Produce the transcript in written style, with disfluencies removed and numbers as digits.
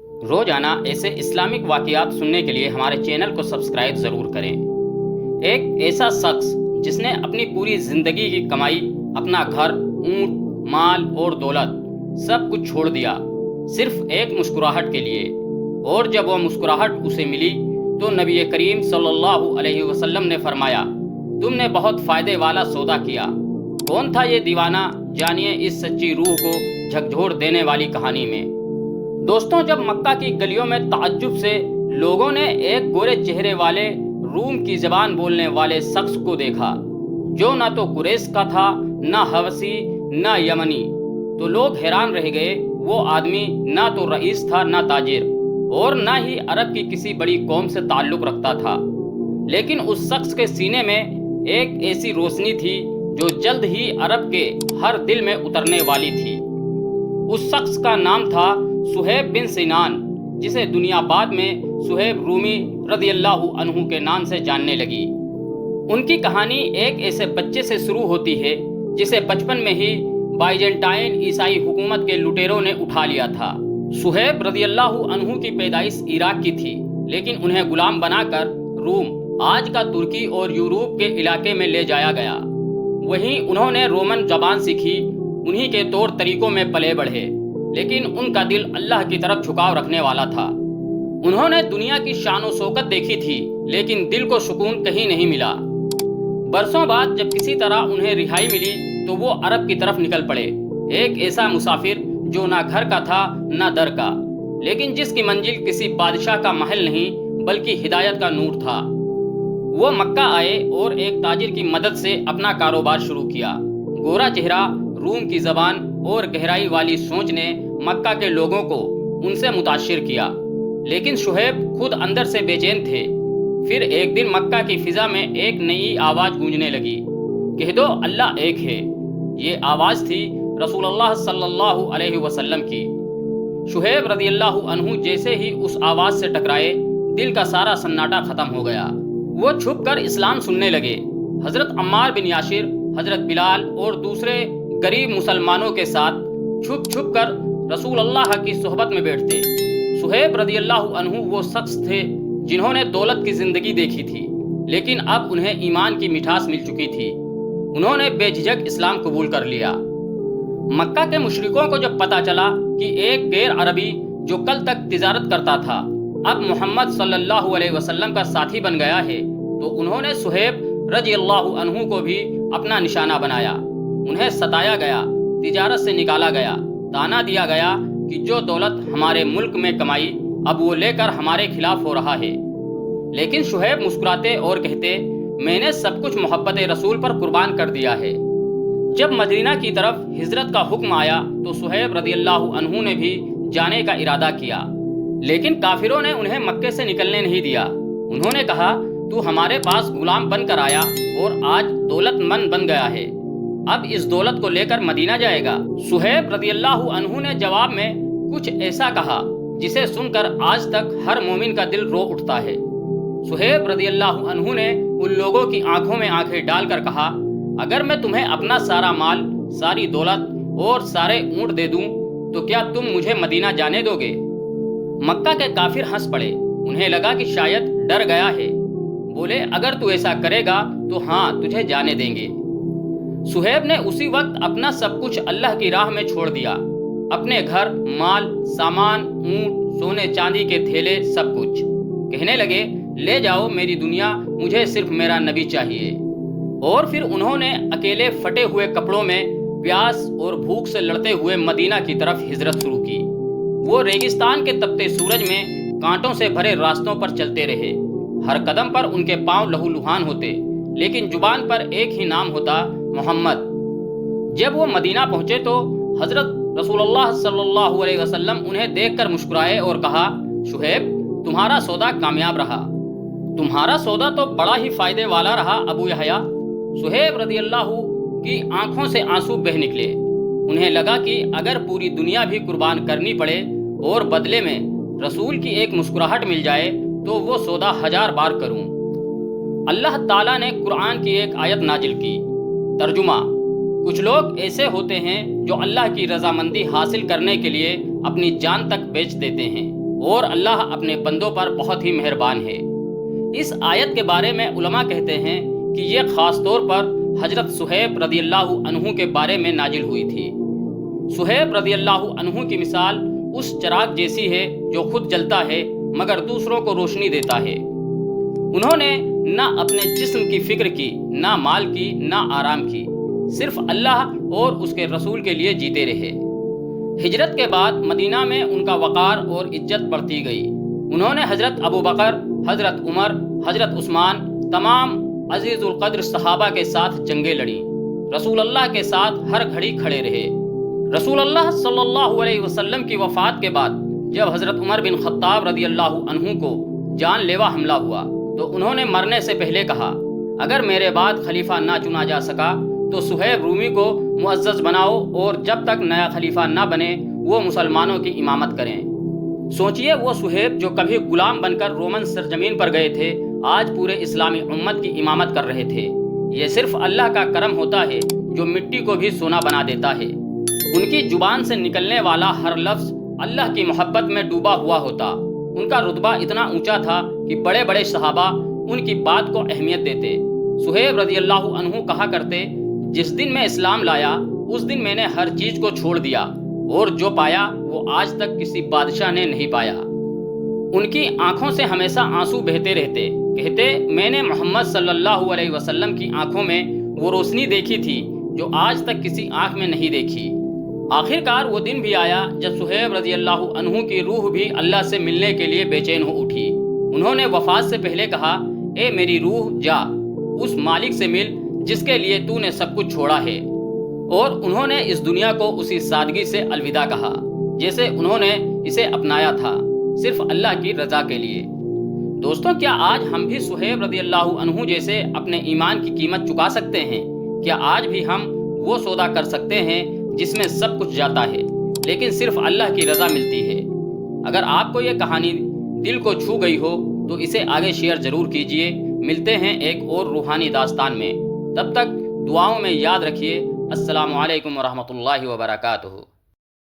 روزانہ ایسے اسلامک واقعات سننے کے لیے ہمارے چینل کو سبسکرائب ضرور کریں۔ ایک ایسا شخص جس نے اپنی پوری زندگی کی کمائی، اپنا گھر، اونٹ، مال اور دولت سب کچھ چھوڑ دیا صرف ایک مسکراہٹ کے لیے، اور جب وہ مسکراہٹ اسے ملی تو نبی کریم صلی اللہ علیہ وسلم نے فرمایا، تم نے بہت فائدے والا سودا کیا۔ کون تھا یہ دیوانہ؟ جانیے اس سچی روح کو جھکجھور دینے والی کہانی میں۔ دوستوں، جب مکہ کی گلیوں میں تعجب سے لوگوں نے ایک گورے چہرے والے روم کی زبان بولنے والے شخص کو دیکھا جو نہ تو قریش کا تھا، نہ حبشی، نہ یمنی، تو لوگ حیران رہ گئے۔ وہ آدمی نہ تو رئیس تھا، نہ تاجر، اور نہ ہی عرب کی کسی بڑی قوم سے تعلق رکھتا تھا، لیکن اس شخص کے سینے میں ایک ایسی روشنی تھی جو جلد ہی عرب کے ہر دل میں اترنے والی تھی۔ اس شخص کا نام تھا صہیب بن سنان، جسے دنیا بعد میں صہیب رومی رضی اللہ عنہ کے نام سے جاننے لگی۔ ان کی کہانی ایک ایسے بچے سے شروع ہوتی ہے جسے بچپن میں ہی بائزنٹائن عیسائی حکومت کے لٹیروں نے اٹھا لیا تھا۔ صہیب رضی اللہ عنہ کی پیدائش عراق کی تھی، لیکن انہیں غلام بنا کر روم، آج کا ترکی اور یورپ کے علاقے میں لے جایا گیا۔ وہیں انہوں نے رومن زبان سیکھی، انہی کے طور طریقوں میں پلے بڑھے، لیکن ان کا دل اللہ کی طرف جھکاؤ رکھنے والا تھا۔ انہوں نے دنیا کی شان و شوکت دیکھی تھی، لیکن دل کو سکون کہیں نہیں ملا۔ برسوں بعد جب کسی طرح انہیں رہائی ملی تو وہ عرب کی طرف نکل پڑے، ایک ایسا مسافر جو نہ گھر کا تھا نہ در کا، لیکن جس کی منزل کسی بادشاہ کا محل نہیں بلکہ ہدایت کا نور تھا۔ وہ مکہ آئے اور ایک تاجر کی مدد سے اپنا کاروبار شروع کیا۔ گورا چہرہ، روم کی زبان اور گہرائی والی سوچ نے مکہ کے لوگوں کو ان سے متاثر کیا، لیکن شعیب خود اندر سے بے چین تھے۔ پھر ایک دن مکہ کی فضا میں ایک نئی آواز گونجنے لگی، کہہ دو اللہ ایک ہے۔ یہ آواز تھی رسول اللہ صلی اللہ علیہ وسلم کی۔ شعیب رضی اللہ عنہ جیسے ہی اس آواز سے ٹکرائے، دل کا سارا سناٹا ختم ہو گیا۔ وہ چھپ کر اسلام سننے لگے۔ حضرت عمار بن یاسر، حضرت بلال اور دوسرے غریب مسلمانوں کے ساتھ چھپ چھپ کر رسول اللہ کی صحبت میں بیٹھتے۔ صہیب رضی اللہ عنہ وہ شخص تھے جنہوں نے دولت کی زندگی دیکھی تھی، لیکن اب انہیں ایمان کی مٹھاس مل چکی تھی۔ انہوں نے بے جھجک اسلام قبول کر لیا۔ مکہ کے مشرکوں کو جب پتہ چلا کہ ایک غیر عربی جو کل تک تجارت کرتا تھا اب محمد صلی اللہ علیہ وسلم کا ساتھی بن گیا ہے، تو انہوں نے صہیب رضی اللہ عنہ کو بھی اپنا نشانہ بنایا۔ انہیں ستایا گیا، تجارت سے نکالا گیا، تانا دیا گیا کہ جو دولت ہمارے ملک میں کمائی اب وہ لے کر ہمارے خلاف ہو رہا ہے۔ لیکن شعیب مسکراتے اور کہتے، میں نے سب کچھ محبت رسول پر قربان کر دیا ہے۔ جب مدینہ کی طرف ہجرت کا حکم آیا تو صہیب رضی اللہ عنہ نے بھی جانے کا ارادہ کیا، لیکن کافروں نے انہیں مکے سے نکلنے نہیں دیا۔ انہوں نے کہا، تو ہمارے پاس غلام بن کر آیا اور آج دولت مند بن گیا ہے، اب اس دولت کو لے کر مدینہ جائے گا۔ صہیب رضی اللہ عنہ نے جواب میں کچھ ایسا کہا جسے سن کر آج تک ہر مومن کا دل رو اٹھتا ہے۔ صہیب رضی اللہ عنہ نے ان لوگوں کی آنکھوں میں آنکھیں ڈال کر کہا، اگر میں تمہیں اپنا سارا مال، ساری دولت اور سارے اونٹ دے دوں تو کیا تم مجھے مدینہ جانے دو گے؟ مکہ کے کافر ہنس پڑے، انہیں لگا کہ شاید ڈر گیا ہے۔ بولے، اگر تو ایسا کرے گا تو ہاں تجھے جانے دیں گے۔ صہیب نے اسی وقت اپنا سب کچھ اللہ کی راہ میں چھوڑ دیا، اپنے گھر، مال، سامان، اونٹ، سونے چاندی کے تھیلے، سب کچھ۔ کہنے لگے، لے جاؤ میری دنیا، مجھے صرف میرا نبی چاہیے۔ اور پھر انہوں نے اکیلے پھٹے ہوئے کپڑوں میں پیاس اور بھوک سے لڑتے ہوئے مدینہ کی طرف ہجرت شروع کی۔ وہ ریگستان کے تپتے سورج میں کانٹوں سے بھرے راستوں پر چلتے رہے، ہر قدم پر ان کے پاؤں لہو لہان ہوتے، لیکن زبان پر ایک ہی نام ہوتا، محمد۔ جب وہ مدینہ پہنچے تو حضرت رسول اللہ صلی اللہ علیہ وسلم انہیں دیکھ کر مسکرائے اور کہا، شعیب، تمہارا سودا کامیاب رہا۔ تمہارا سودا تو بڑا ہی فائدے والا رہا ابو یحییٰ۔ صہیب رضی اللہ کی آنکھوں سے آنسو بہہ نکلے۔ انہیں لگا کہ اگر پوری دنیا بھی قربان کرنی پڑے اور بدلے میں رسول کی ایک مسکراہٹ مل جائے تو وہ سودا 1000 بار کروں۔ اللہ تعالیٰ نے قرآن کی ایک آیت نازل کی۔ ترجمہ: کچھ لوگ ایسے ہوتے ہیں جو اللہ کی رضامندی حاصل کرنے کے لیے اپنی جان تک بیچ دیتے ہیں اور اللہ اپنے بندوں پر بہت ہی مہربان ہے۔ اس آیت کے بارے میں علماء کہتے ہیں کہ یہ خاص طور پر حضرت صہیب رضی اللہ عنہ کے بارے میں نازل ہوئی تھی۔ صہیب رضی اللہ عنہ کی مثال اس چراغ جیسی ہے جو خود جلتا ہے مگر دوسروں کو روشنی دیتا ہے۔ انہوں نے نہ اپنے جسم کی فکر کی، نہ مال کی، نہ آرام کی، صرف اللہ اور اس کے رسول کے لیے جیتے رہے۔ ہجرت کے بعد مدینہ میں ان کا وقار اور عزت بڑھتی گئی۔ انہوں نے حضرت ابوبکر، حضرت عمر، حضرت عثمان، تمام عزیز القدر صحابہ کے ساتھ جنگیں لڑیں۔ رسول اللہ کے ساتھ ہر گھڑی کھڑے رہے۔ رسول اللہ صلی اللہ علیہ وسلم کی وفات کے بعد جب حضرت عمر بن خطاب رضی اللہ عنہ کو جان لیوا حملہ ہوا تو انہوں نے مرنے سے پہلے کہا، اگر میرے بعد خلیفہ نہ چنا جا سکا تو صہیب رومی کو معزز بناؤ اور جب تک نیا خلیفہ نہ بنے وہ مسلمانوں کی امامت کریں۔ سوچئے وہ صہیب جو کبھی غلام بن کر رومن سرزمین پر گئے تھے آج پورے اسلامی امت کی امامت کر رہے تھے۔ یہ صرف اللہ کا کرم ہوتا ہے جو مٹی کو بھی سونا بنا دیتا ہے۔ ان کی زبان سے نکلنے والا ہر لفظ اللہ کی محبت میں ڈوبا ہوا ہوتا۔ ان کا رتبہ اتنا اونچا تھا کہ بڑے بڑے صحابہ ان کی بات کو اہمیت دیتے۔ صہیب رضی اللہ عنہ کہا کرتے، جس دن میں اسلام لایا اس دن میں نے ہر چیز کو چھوڑ دیا اور جو پایا وہ آج تک کسی بادشاہ نے نہیں پایا۔ ان کی آنکھوں سے ہمیشہ آنسو بہتے رہتے۔ کہتے، میں نے محمد صلی اللہ علیہ وسلم کی آنکھوں میں وہ روشنی دیکھی تھی جو آج تک کسی آنکھ میں نہیں دیکھی۔ آخرکار وہ دن بھی آیا جب صہیب رضی اللہ عنہ کی روح بھی اللہ سے ملنے کے لیے بے چین ہو اٹھی۔ انہوں نے وفات سے پہلے کہا، اے میری روح جا اس مالک سے مل جس کے لیے تو نے سب کچھ چھوڑا ہے۔ اور انہوں نے اس دنیا کو اسی سادگی سے الوداع کہا جیسے انہوں نے اسے اپنایا تھا، صرف اللہ کی رضا کے لیے۔ دوستوں، کیا آج ہم بھی صہیب رضی اللہ عنہ جیسے اپنے ایمان کی قیمت چکا سکتے ہیں؟ کیا آج بھی ہم وہ سودا کر سکتے ہیں جس میں سب کچھ جاتا ہے لیکن صرف اللہ کی رضا ملتی ہے؟ اگر آپ کو یہ کہانی دل کو چھو گئی ہو تو اسے آگے شیئر ضرور کیجئے۔ ملتے ہیں ایک اور روحانی داستان میں، تب تک دعاؤں میں یاد رکھیے۔ السلام علیکم ورحمۃ اللہ وبرکاتہ۔